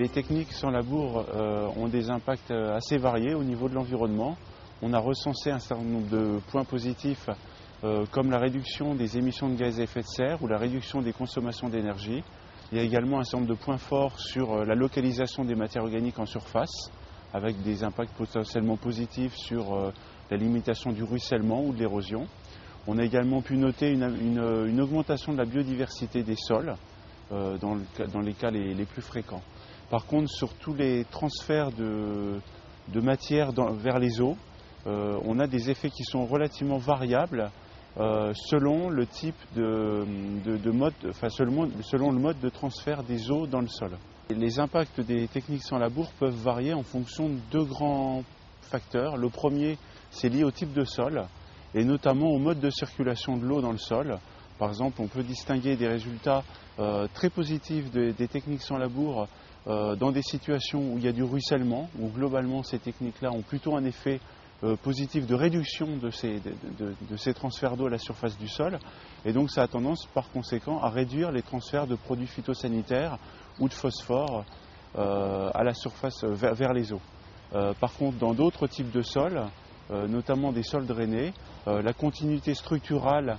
les techniques sans labour ont des impacts assez variés au niveau de l'environnement. On a recensé un certain nombre de points positifs comme la réduction des émissions de gaz à effet de serre ou la réduction des consommations d'énergie. Il y a également un certain nombre de points forts sur la localisation des matières organiques en surface, avec des impacts potentiellement positifs sur la limitation du ruissellement ou de l'érosion. On a également pu noter une augmentation de la biodiversité des sols dans les cas les plus fréquents. Par contre, sur tous les transferts de matière vers les eaux, on a des effets qui sont relativement variables selon le type de mode, selon le mode de transfert des eaux dans le sol. Les impacts des techniques sans labour peuvent varier en fonction de deux grands facteurs. Le premier, c'est lié au type de sol et notamment au mode de circulation de l'eau dans le sol. Par exemple, on peut distinguer des résultats très positifs des techniques sans labour dans des situations où il y a du ruissellement, où globalement ces techniques-là ont plutôt un effet positif de réduction de ces transferts d'eau à la surface du sol. Et donc ça a tendance par conséquent à réduire les transferts de produits phytosanitaires ou de phosphore à la surface vers les eaux. Par contre, dans d'autres types de sols, notamment des sols drainés, la continuité structurale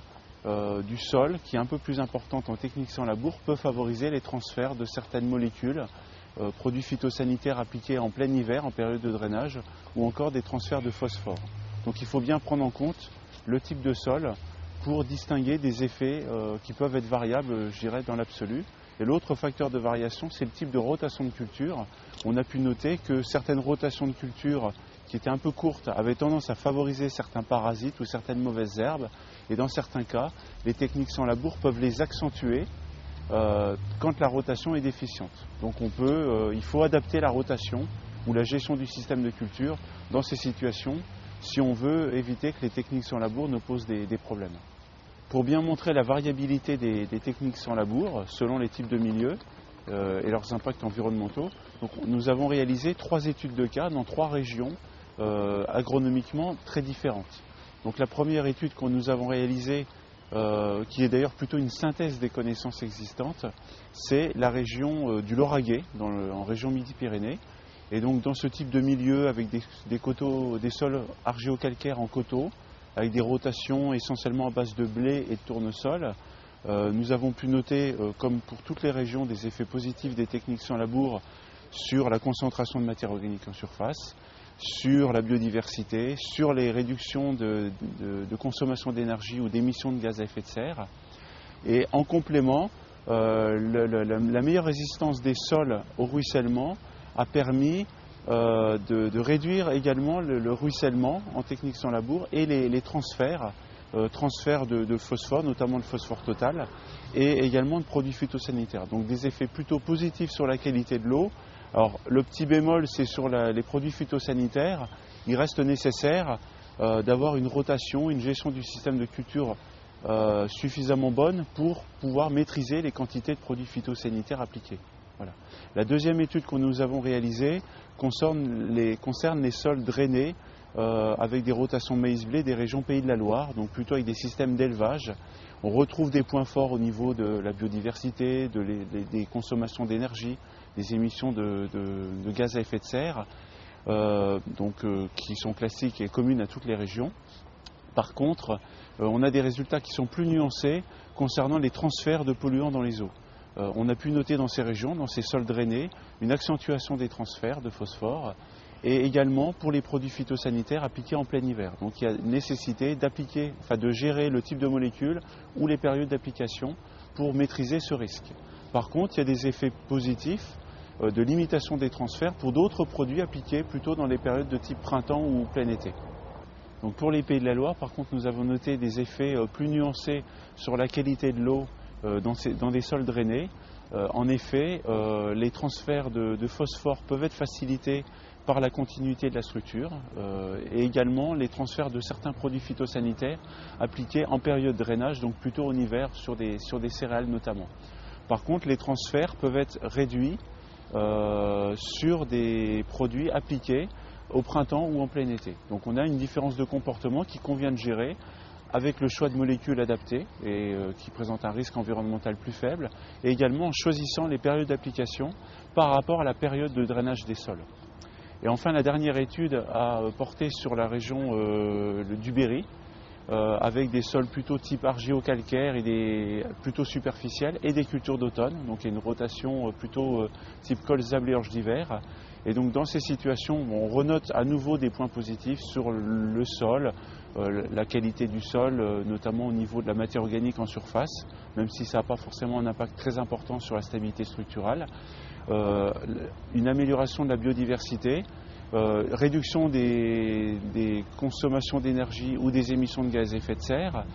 du sol, qui est un peu plus importante en technique sans labour, peut favoriser les transferts de certaines molécules, produits phytosanitaires appliqués en plein hiver, en période de drainage, ou encore des transferts de phosphore. Donc il faut bien prendre en compte le type de sol pour distinguer des effets qui peuvent être variables, je dirais, dans l'absolu. Et l'autre facteur de variation, c'est le type de rotation de culture. On a pu noter que certaines rotations de culture qui étaient un peu courtes avaient tendance à favoriser certains parasites ou certaines mauvaises herbes. Et dans certains cas, les techniques sans labour peuvent les accentuer quand la rotation est déficiente. Donc il faut adapter la rotation ou la gestion du système de culture dans ces situations si on veut éviter que les techniques sans labour ne posent des problèmes. Pour bien montrer la variabilité des techniques sans labour selon les types de milieux et leurs impacts environnementaux, donc, nous avons réalisé 3 études de cas dans 3 régions agronomiquement très différentes. Donc, la première étude que nous avons réalisée, qui est d'ailleurs plutôt une synthèse des connaissances existantes, c'est la région du Lauragais, en région Midi-Pyrénées. Et donc dans ce type de milieu, avec des sols argilo-calcaires en coteaux, avec des rotations essentiellement à base de blé et de tournesol, nous avons pu noter, comme pour toutes les régions, des effets positifs des techniques sans labour sur la concentration de matière organique en surface, sur la biodiversité, sur les réductions de consommation d'énergie ou d'émissions de gaz à effet de serre. Et en complément, la meilleure résistance des sols au ruissellement a permis de réduire également le ruissellement en technique sans labour et les transferts de phosphore, notamment le phosphore total, et également de produits phytosanitaires. Donc des effets plutôt positifs sur la qualité de l'eau. Alors le petit bémol, c'est sur les produits phytosanitaires. Il reste nécessaire d'avoir une rotation, une gestion du système de culture suffisamment bonne pour pouvoir maîtriser les quantités de produits phytosanitaires appliqués. Voilà. La deuxième étude que nous avons réalisée concerne les sols drainés avec des rotations maïs-blé des régions Pays de la Loire, donc plutôt avec des systèmes d'élevage. On retrouve des points forts au niveau de la biodiversité, des consommations d'énergie, des émissions de gaz à effet de serre, qui sont classiques et communes à toutes les régions. Par contre, on a des résultats qui sont plus nuancés concernant les transferts de polluants dans les eaux. On a pu noter dans ces régions, dans ces sols drainés, une accentuation des transferts de phosphore et également pour les produits phytosanitaires appliqués en plein hiver. Donc il y a nécessité de gérer le type de molécules ou les périodes d'application pour maîtriser ce risque. Par contre, il y a des effets positifs de limitation des transferts pour d'autres produits appliqués plutôt dans les périodes de type printemps ou plein été. Donc pour les Pays de la Loire, par contre, nous avons noté des effets plus nuancés sur la qualité de l'eau dans des sols drainés. En effet, les transferts de phosphore peuvent être facilités par la continuité de la structure et également les transferts de certains produits phytosanitaires appliqués en période de drainage, donc plutôt en hiver sur des céréales notamment. Par contre, les transferts peuvent être réduits sur des produits appliqués au printemps ou en plein été. Donc on a une différence de comportement qui convient de gérer avec le choix de molécules adaptées et qui présentent un risque environnemental plus faible, et également en choisissant les périodes d'application par rapport à la période de drainage des sols. Et enfin, la dernière étude a porté sur la région du Berry, avec des sols plutôt type argilo-calcaire et plutôt superficiels, et des cultures d'automne, donc il y a une rotation plutôt type colza blé orge d'hiver. Et donc dans ces situations, on renote à nouveau des points positifs sur le sol, la qualité du sol, notamment au niveau de la matière organique en surface, même si ça n'a pas forcément un impact très important sur la stabilité structurale. Une amélioration de la biodiversité, réduction des consommations d'énergie ou des émissions de gaz à effet de serre.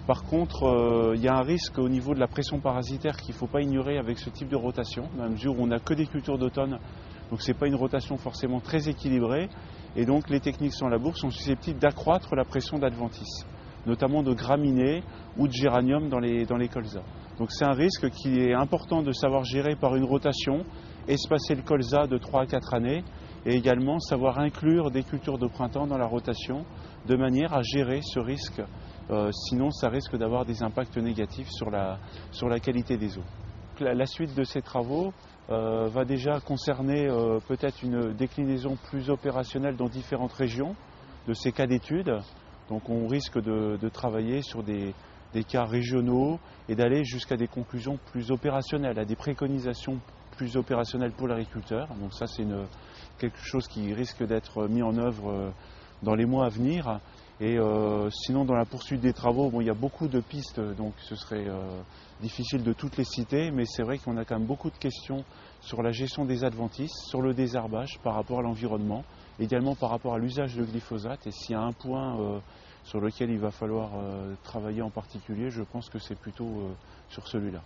Par contre, il y a un risque au niveau de la pression parasitaire qu'il ne faut pas ignorer avec ce type de rotation, dans la mesure où on n'a que des cultures d'automne, donc ce n'est pas une rotation forcément très équilibrée, et donc les techniques sans labour sont susceptibles d'accroître la pression d'adventice, notamment de graminées ou de géranium dans les colzas. Donc c'est un risque qui est important de savoir gérer par une rotation, espacer le colza de 3 à 4 années, et également savoir inclure des cultures de printemps dans la rotation, de manière à gérer ce risque. Sinon, ça risque d'avoir des impacts négatifs sur la qualité des eaux. La suite de ces travaux va déjà concerner peut-être une déclinaison plus opérationnelle dans différentes régions de ces cas d'études. Donc on risque de travailler sur des cas régionaux et d'aller jusqu'à des conclusions plus opérationnelles, à des préconisations plus opérationnelles pour l'agriculteur. Donc ça c'est quelque chose qui risque d'être mis en œuvre dans les mois à venir. Et sinon, dans la poursuite des travaux, il y a beaucoup de pistes, donc ce serait difficile de toutes les citer, mais c'est vrai qu'on a quand même beaucoup de questions sur la gestion des adventices, sur le désherbage par rapport à l'environnement, également par rapport à l'usage de glyphosate. Et s'il y a un point sur lequel il va falloir travailler en particulier, je pense que c'est plutôt sur celui-là.